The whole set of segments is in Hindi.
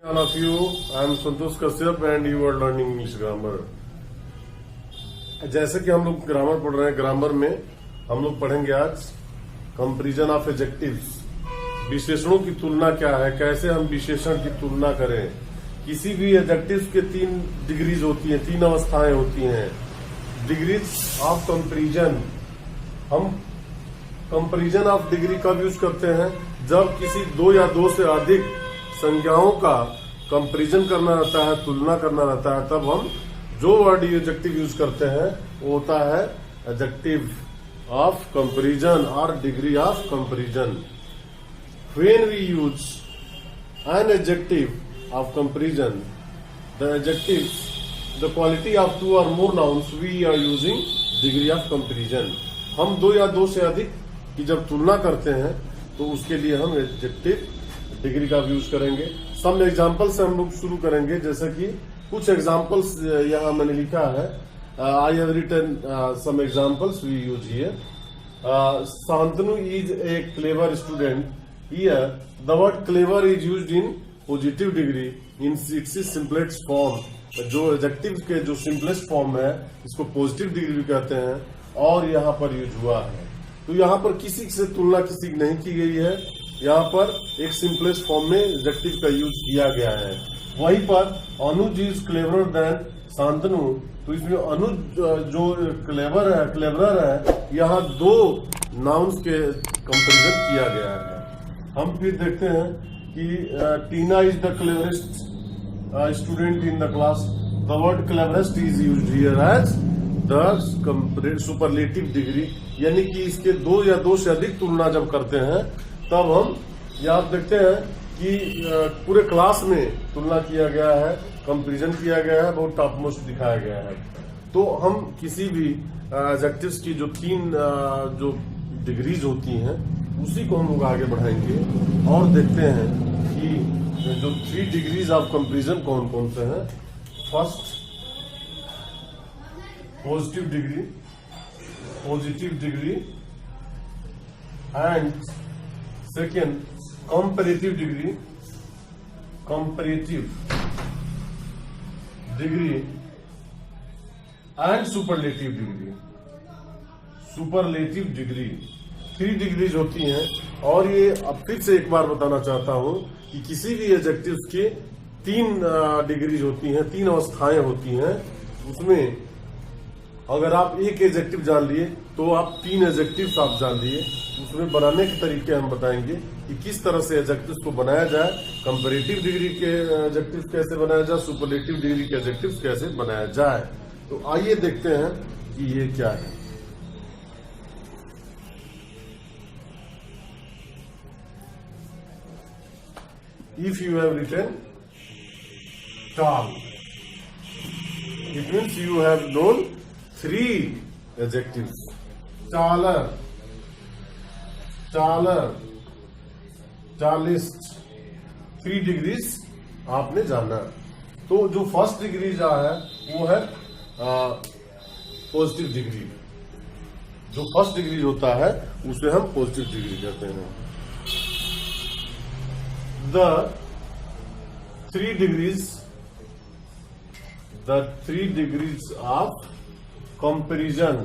All of you, I am Santosh Kashyap and you are learning English grammar. जैसे कि हम लोग ग्रामर पढ़ रहे हैं, ग्रामर में हम लोग पढ़ेंगे आज कंपैरिजन ऑफ एडजेक्टिव्स। विशेषणों की तुलना क्या है, कैसे हम विशेषण की तुलना करें। किसी भी एडजेक्टिव्स के 3 डिग्रीज होती हैं, 3 अवस्थाएं होती हैं। डिग्रीज ऑफ कंपैरिजन, हम कंपैरिजन ऑफ डिग्री कब यूज करते हैं, जब किसी 2 या 2 से अधिक संज्ञाओं का कंपैरिजन करना रहता है, तुलना करना रहता है, तब हम जो वर्ड एडजेक्टिव यूज करते हैं वो होता है एडजेक्टिव ऑफ कंपैरिजन और degree of comparison. When we use an adjective of comparison, the adjective the quality of 2 और more nouns, we are using degree of comparison. हम 2 या 2 से अधिक की जब तुलना करते हैं तो उसके लिए हम एडजेक्टिव डिग्री का यूज करेंगे। सम एग्जाम्पल से हम लोग शुरू करेंगे, जैसे कि कुछ एग्जाम्पल्स यहाँ मैंने लिखा है। I have written some examples we use here. Shantanu is a clever student. Here the word clever is used in positive degree in its simplest form. जो एडजेक्टिव के जो सिंपलेस्ट फॉर्म है इसको पॉजिटिव डिग्री भी कहते हैं और यहाँ पर यूज हुआ है। तो यहाँ पर किसी से तुलना किसी की नहीं की गई है, यहाँ पर एक सिंपलेस्ट फॉर्म में एडजेक्टिव का यूज किया गया है। वहीं पर अनुज इज क्लेवर देन शांतनु, तो इसमें अनुज जो क्लेवरर है, यहाँ 2 नाउन्स के कंपैरिजन किया गया है। हम फिर देखते हैं कि Tina is the cleverest student in the class. The word cleverest is used here as the superlative degree, यानी कि इसके 2 या 2 से अधिक तुलना जब करते हैं तब हम यहाँ देखते हैं कि पूरे क्लास में तुलना किया गया है, कंपैरिजन किया गया है, बहुत टॉप मोस्ट दिखाया गया है। तो हम किसी भी एडजेक्टिव्स की जो 3 जो डिग्रीज होती हैं उसी को हम लोग आगे बढ़ाएंगे और देखते हैं कि जो 3 डिग्रीज ऑफ कंपैरिजन कौन कौन से हैं। First positive degree and second comparative degree and superlative degree. 3 degrees होती हैं। और ये अब फिर से एक बार बताना चाहता हूं कि किसी भी एडजेक्टिव्स के 3 डिग्रीज होती हैं, 3 अवस्थाएं होती हैं। उसमें अगर आप एक एडजेक्टिव जान लिए तो आप 3 एडजेक्टिव्स आप जान लिए। उसमें बनाने के तरीके हम बताएंगे कि किस तरह से एडजेक्टिव्स को बनाया जाए, कंपैरेटिव डिग्री के एडजेक्टिव्स कैसे बनाया जाए, सुपरलेटिव डिग्री के एडजेक्टिव्स कैसे बनाया जाए। तो आइए देखते हैं कि ये क्या है। If you have written tall, it means you have known 3 adjectives. Taller, tallest, 3 degrees आपने जाना। तो जो फर्स्ट डिग्री जो है वो है पॉजिटिव डिग्री। जो फर्स्ट डिग्री होता है उसे हम पॉजिटिव डिग्री कहते हैं। The 3 degrees of comparison.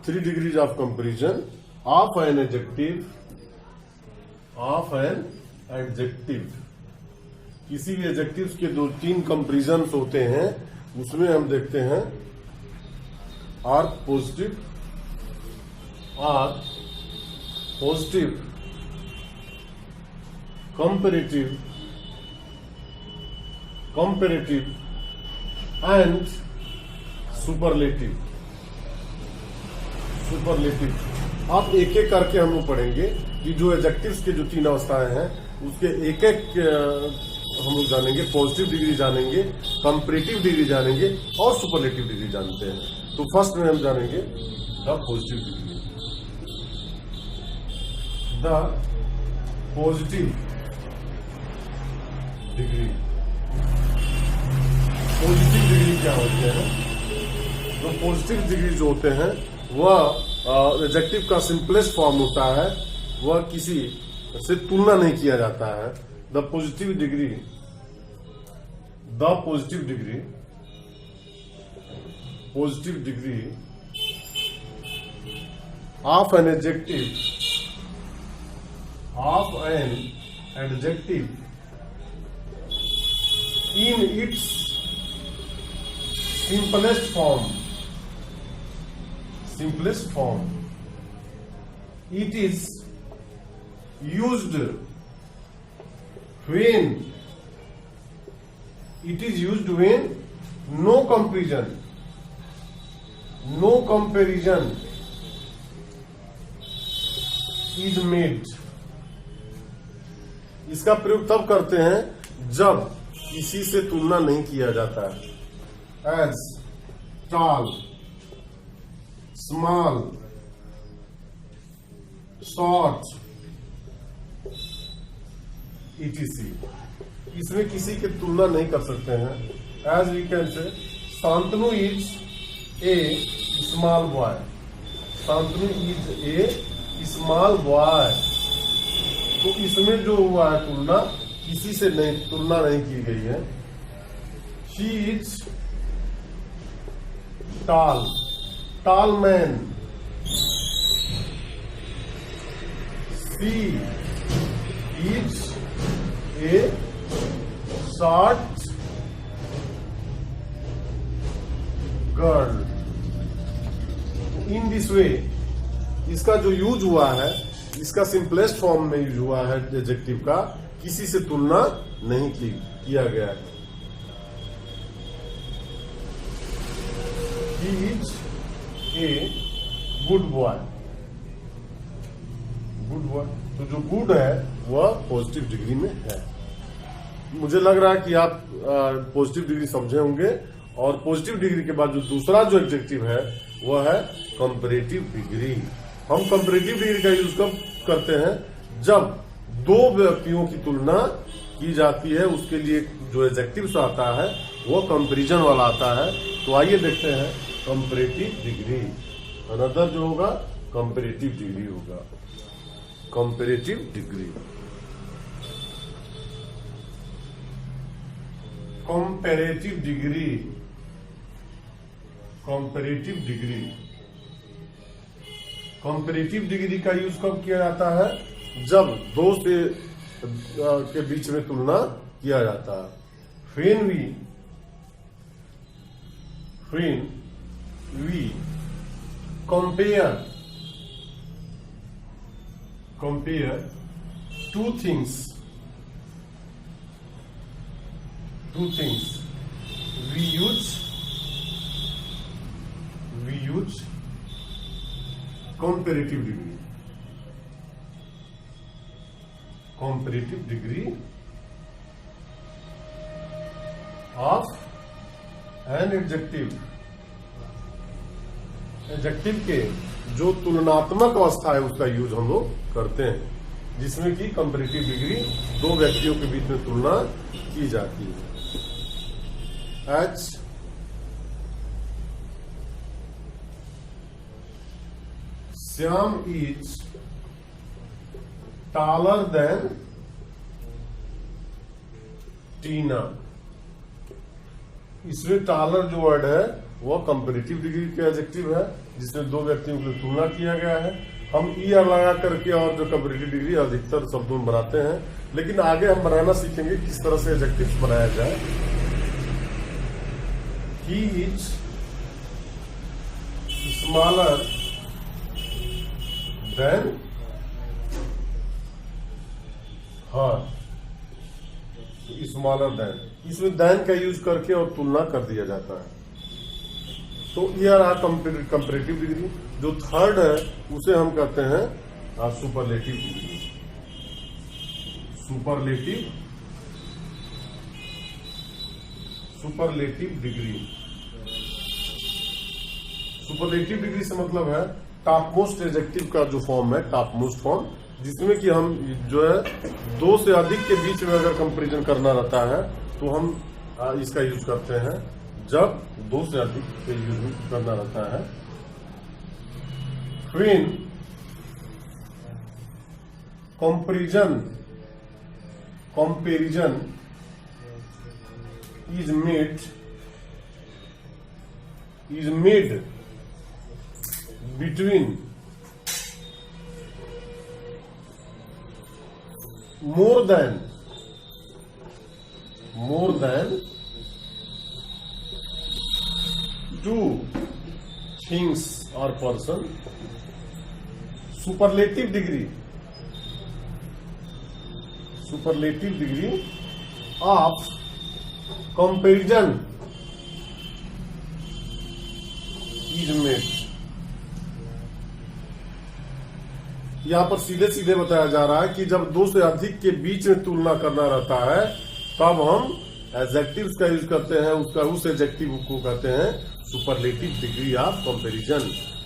3 degrees of comparison of an adjective. किसी भी एडजेक्टिव्स के 2-3 कंपैरिजन्स होते हैं, उसमें हम देखते हैं are positive, comparative and superlative. आप एक एक करके हम लोग पढ़ेंगे कि जो एडजेक्टिव्स के जो 3 अवस्थाएं हैं उसके एक एक हम लोग जानेंगे। पॉजिटिव डिग्री जानेंगे, कंपैरेटिव डिग्री जानेंगे और सुपरलेटिव डिग्री जानते हैं। तो फर्स्ट में हम जानेंगे the positive degree. The positive degree क्या होते हैं? तो पॉजिटिव डिग्री जो होते हैं वह एडजेक्टिव का सिंपलेस्ट फॉर्म होता है, वह किसी से तुलना नहीं किया जाता है। The positive degree of an adjective in its simplest form, it is used when no comparison is made। इसका प्रयोग तब करते हैं जब किसी से तुलना नहीं किया जाता है। As tall, small, short, etc। इसमें किसी की तुलना नहीं कर सकते हैं। As we can say Shantanu is a small boy, Shantanu is a small boy. तो इसमें जो हुआ है तुलना, किसी से तुलना नहीं की गई है। She is tall man, she is a short girl। In this way इसका जो यूज हुआ है, इसका सिंपलेस्ट फॉर्म में यूज हुआ है एडजेक्टिव का, किसी से तुलना नहीं किया गया है। He is a good boy। तो जो गुड है वह पॉजिटिव डिग्री में है। मुझे लग रहा है कि आप पॉजिटिव डिग्री समझे होंगे। और पॉजिटिव डिग्री के बाद जो दूसरा जो एडजेक्टिव है वह है कंपैरेटिव डिग्री। हम कंपैरेटिव डिग्री का यूज कब करते हैं? जब दो व्यक्तियों की तुलना की जाती है, उसके लिए जो एडजेक्टिव्स आता है वो कंपैरिजन वाला आता है। तो आइए देखते हैं कंपैरेटिव डिग्री। अनदर जो होगा कंपैरेटिव डिग्री होगा। Comparative degree, comparative degree, comparative degree, comparative degree का यूज कब किया जाता है? जब दो से के बीच में तुलना किया जाता है। when we compare two things we use comparative degree of an adjective के जो तुलनात्मक अवस्था है उसका यूज हम लोग करते हैं, जिसमें कि कंपैरेटिव डिग्री दो व्यक्तियों के बीच में तुलना की जाती है। As Shyam is taller than Tina. इसमें टालर जो वर्ड है वह कंपैरेटिव डिग्री का एडजेक्टिव है, जिसमें दो व्यक्तियों की तुलना किया गया है। हम ईआर लगा करके और जो कंपैरेटिव डिग्री अधिकतर शब्दों में बनाते हैं, लेकिन आगे हम बनाना सीखेंगे किस तरह से एडजेक्टिव बनाया जाए। He is smaller than her, smaller than, इसमें देन का यूज करके और तुलना कर दिया जाता है। तो ये रहा कंपैरेटिव डिग्री। जो थर्ड है उसे हम कहते हैं सुपरलेटिव डिग्री। सुपरलेटिव डिग्री से मतलब है टॉपमोस्ट एडजेक्टिव का जो फॉर्म है, टॉपमोस्ट फॉर्म, जिसमें कि हम जो है दो से अधिक के बीच में अगर कंपैरिजन करना रहता है तो हम इसका यूज करते हैं जब दो से अधिक के यूज करना रहता है। Comparison is made between more than two things or person. Superlative degree of comparison is made. यहां पर सीधे सीधे बताया जा रहा है कि जब दो से अधिक के बीच में तुलना करना रहता है तब हम एडजेक्टिव्स का यूज करते हैं, उस एडजेक्टिव को कहते हैं सुपरलेटिव डिग्री ऑफ कंपैरिजन।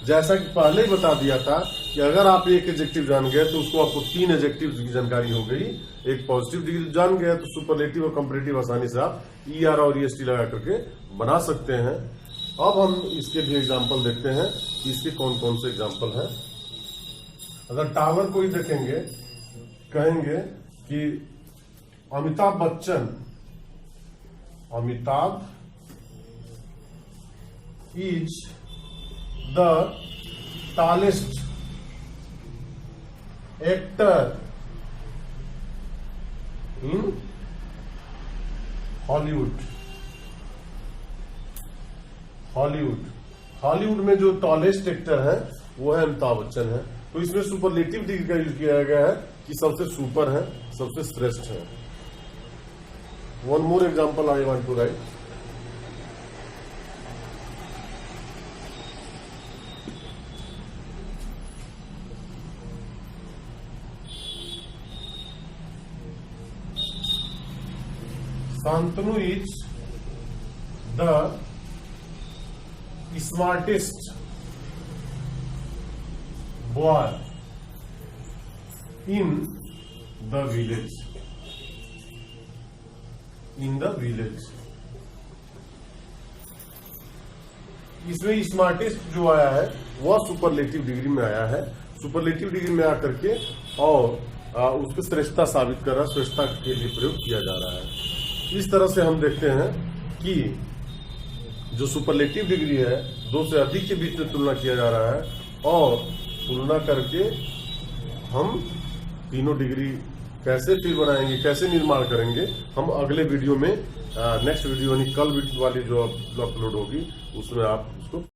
जैसा कि पहले ही बता दिया था कि अगर आप एक एडजेक्टिव जान गए तो उसको आपको 3 एडजेक्टिव्स की जानकारी हो गई। एक पॉजिटिव डिग्री जान गए तो सुपरलेटिव और कंपैरेटिव आसानी से आप ER और EST लगा करके बना सकते हैं। अब हम इसके भी एग्जाम्पल देखते हैं कि इसके कौन कौन से एग्जाम्पल हैं। अगर टावर को ही देखेंगे, कहेंगे कि Amitabh Bachchan is the tallest actor in Hollywood में जो टॉलेस्ट एक्टर है वो है अमिताभ बच्चन है। तो इसमें सुपरलेटिव डिग्री का यूज किया गया है कि सबसे सुपर है, सबसे श्रेष्ठ है। One more example I want to write. Shantanu is the smartest boy in the village. इसमें स्मार्टेस्ट जो आया है वह सुपरलेटिव डिग्री में आया है। सुपरलेटिव डिग्री में आकर के और उसको श्रेष्ठता साबित कर रहा है, श्रेष्ठता के लिए प्रयोग किया जा रहा है। इस तरह से हम देखते हैं कि जो सुपरलेटिव डिग्री है दो से अधिक के बीच में तुलना किया जा रहा है और तुलना करके हम तीनों डिग्री कैसे फिर बनाएंगे, कैसे निर्माण करेंगे, हम अगले वीडियो में नेक्स्ट वीडियो यानी कल वाली जो अपलोड होगी उसमें आप